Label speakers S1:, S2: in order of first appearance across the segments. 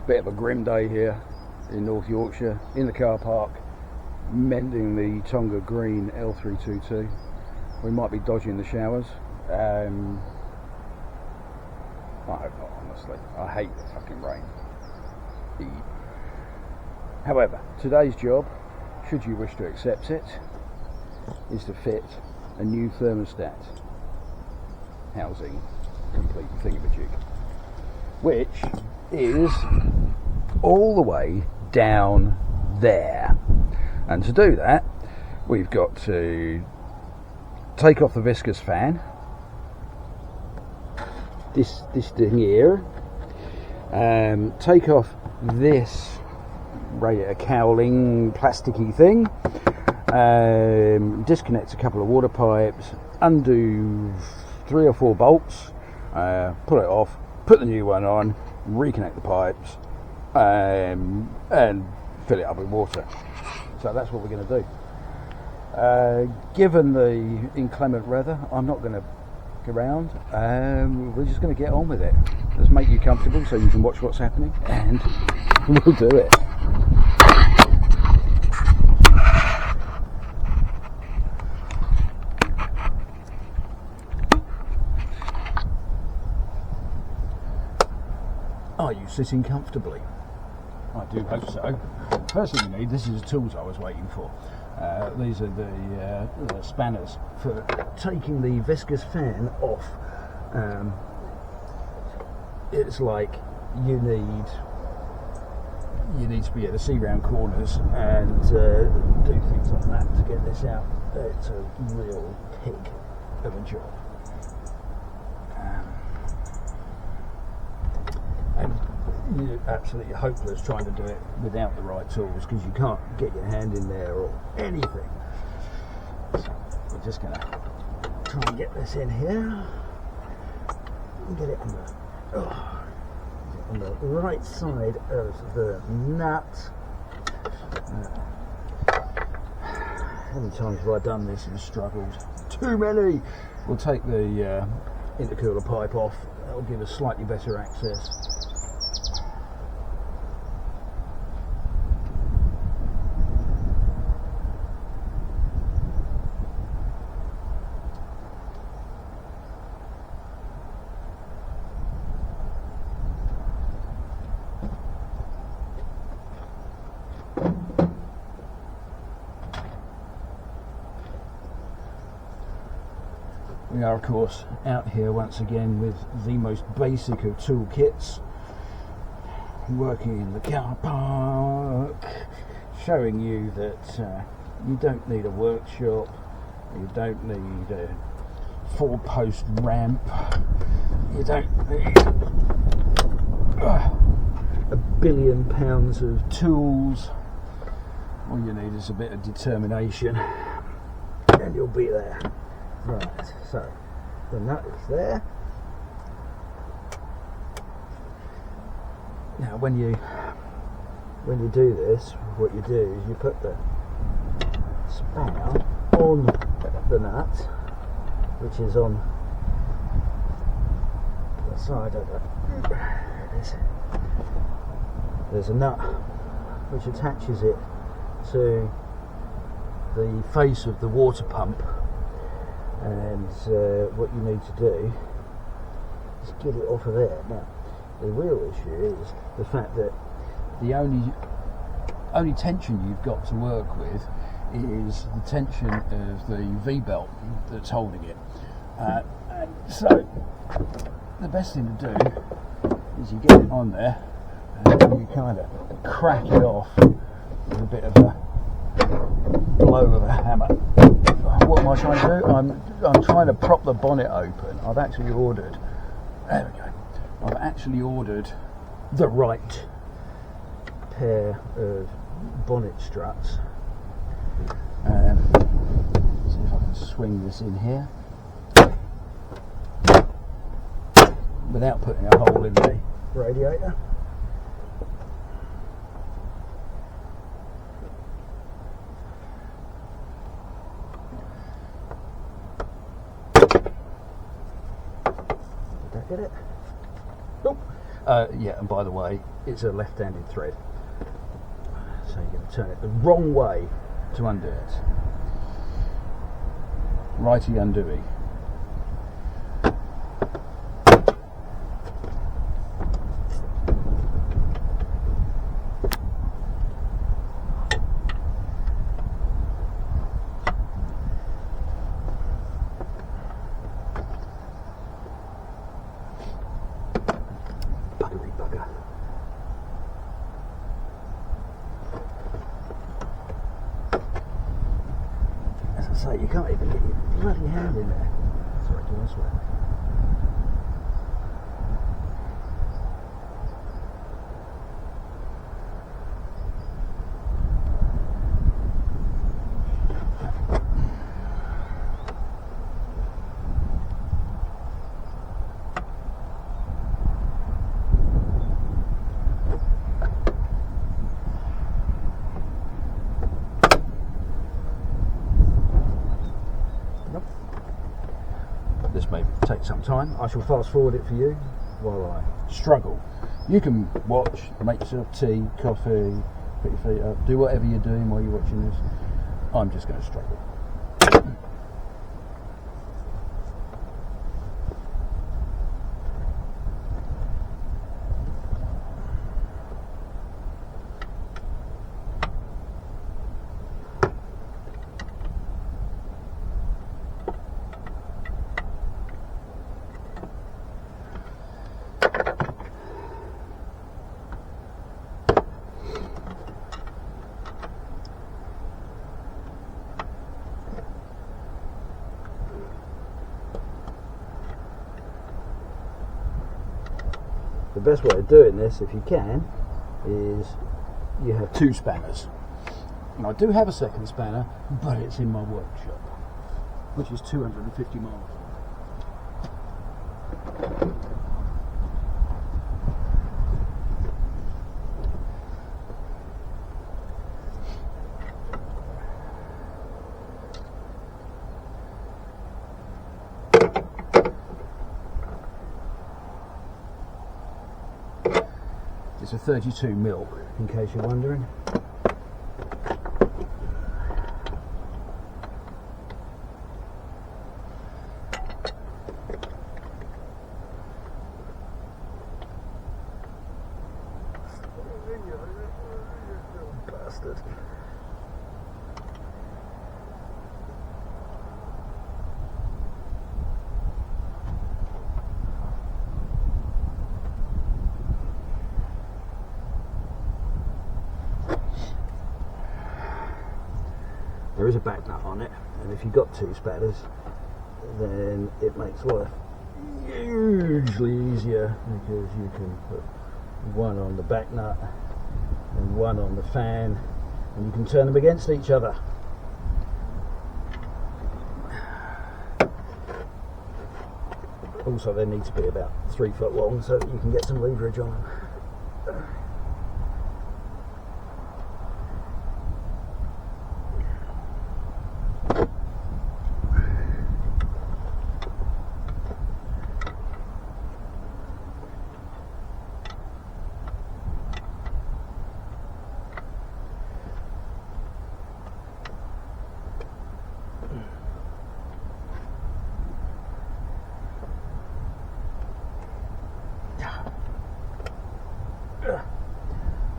S1: Bit of a grim day here in North Yorkshire, in the car park, mending the Tonga Green L322. We might be dodging the showers. I hope not, honestly. I hate the fucking rain. However, today's job, should you wish to accept it, is to fit a new thermostat housing complete thingamajig, which is all the way down there. And to do that, we've got to take off the viscous fan, this thing here, take off this radiator cowling plasticky thing, disconnect a couple of water pipes, undo 3 or 4 bolts, pull it off, put the new one on, reconnect the pipes, and fill it up with water. So that's what we're going to do. Given the inclement weather, I'm not going to go around. We're just going to get on with it. Let's make you comfortable so you can watch what's happening, and we'll do it. Are you sitting comfortably? I do hope so. First thing you need, this is the tools I was waiting for. These are the spanners for taking the viscous fan off. It's like you need to be able to see round corners and do things like that to get this out. It's a real pig of a job. And you're absolutely hopeless trying to do it without the right tools, because you can't get your hand in there or anything. So we're just going to try and get this in here and get it on the right side of the nut. How many times have I done this and struggled? Too many! We'll take the intercooler pipe off. That'll give us slightly better access. We are, of course, out here once again with the most basic of toolkits, working in the car park, showing you that you don't need a workshop, you don't need a 4-post ramp, you don't need a billion pounds of tools. All you need is a bit of determination and you'll be there. Right, so the nut is there. Now when you do this, what you do is you put the spanner on the nut, which is on the side of it. There it is. There's a nut which attaches it to the face of the water pump. And what you need to do is get it off of there. Now, the real issue is the fact that the only tension you've got to work with is the tension of the V-belt that's holding it. And so, the best thing to do is you get it on there and you kind of crack it off with a bit of a blow of a hammer. What am I trying to do? I'm trying to prop the bonnet open. I've actually ordered, there we go, I've actually ordered the right pair of bonnet struts. See if I can swing this in here without putting a hole in the radiator. Did I get it? Nope. Yeah, and by the way, it's a left-handed thread, so you're going to turn it the wrong way to undo it. Righty undoey. So you can't even get your bloody hand in there. Sorry, do I swear? This may take some time. I shall fast forward it for you while I struggle. You can watch, make yourself tea, coffee, put your feet up, do whatever you're doing while you're watching this. I'm just going to struggle. The best way of doing this, if you can, is you have two spanners. And I do have a second spanner, but it's in my workshop, which is 250 miles. It's a 32 mil, in case you're wondering. Bastard. There is a back nut on it, and if you've got two spanners, then it makes life hugely easier, because you can put one on the back nut and one on the fan, and you can turn them against each other. Also, they need to be about 3 foot long so that you can get some leverage on them.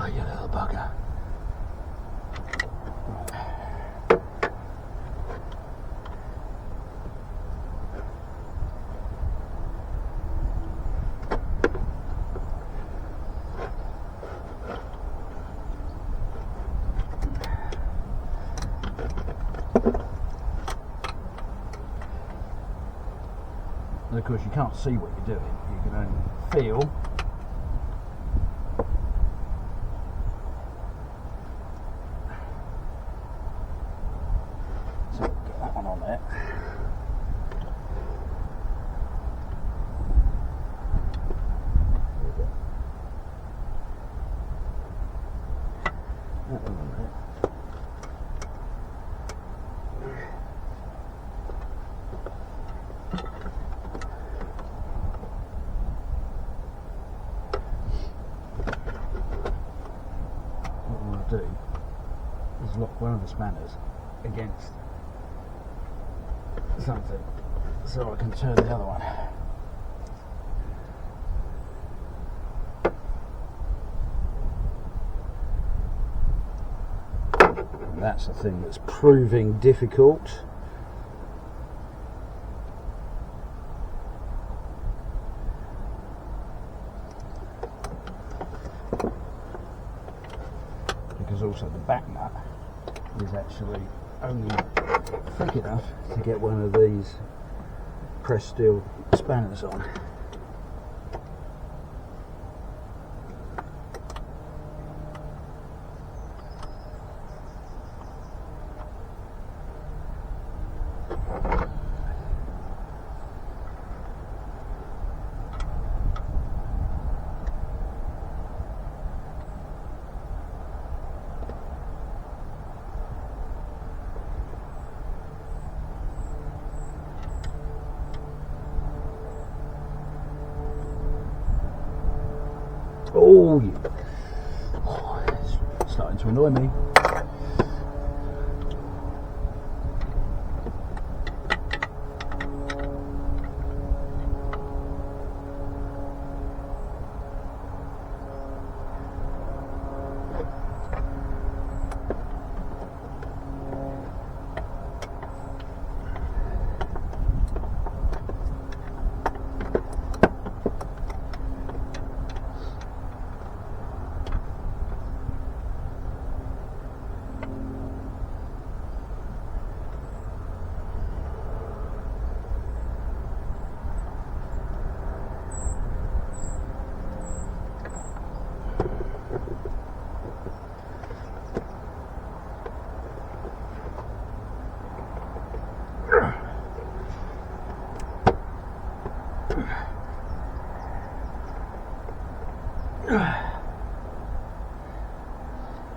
S1: Oh, you little bugger. And of course you can't see what you're doing, you can only feel. So get that one on there. That one on there. one of the spanners against something so I can turn the other one. And that's the thing that's proving difficult. Because also the back nut is actually only thick enough to get one of these pressed steel spanners on. Oh, it's starting to annoy me.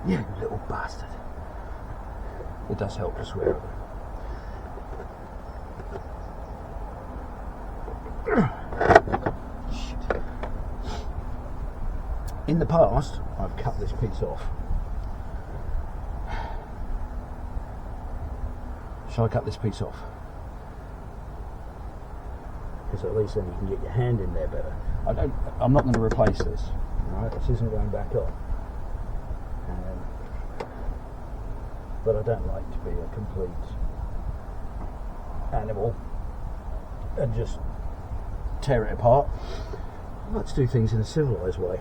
S1: Yeah, you little bastard. It does help to swear at it. Shit. In the past, I've cut this piece off. Shall I cut this piece off? Because at least then you can get your hand in there better. I'm not going to replace this. Right, this isn't going back on. But I don't like to be a complete animal and just tear it apart. I like to do things in a civilised way.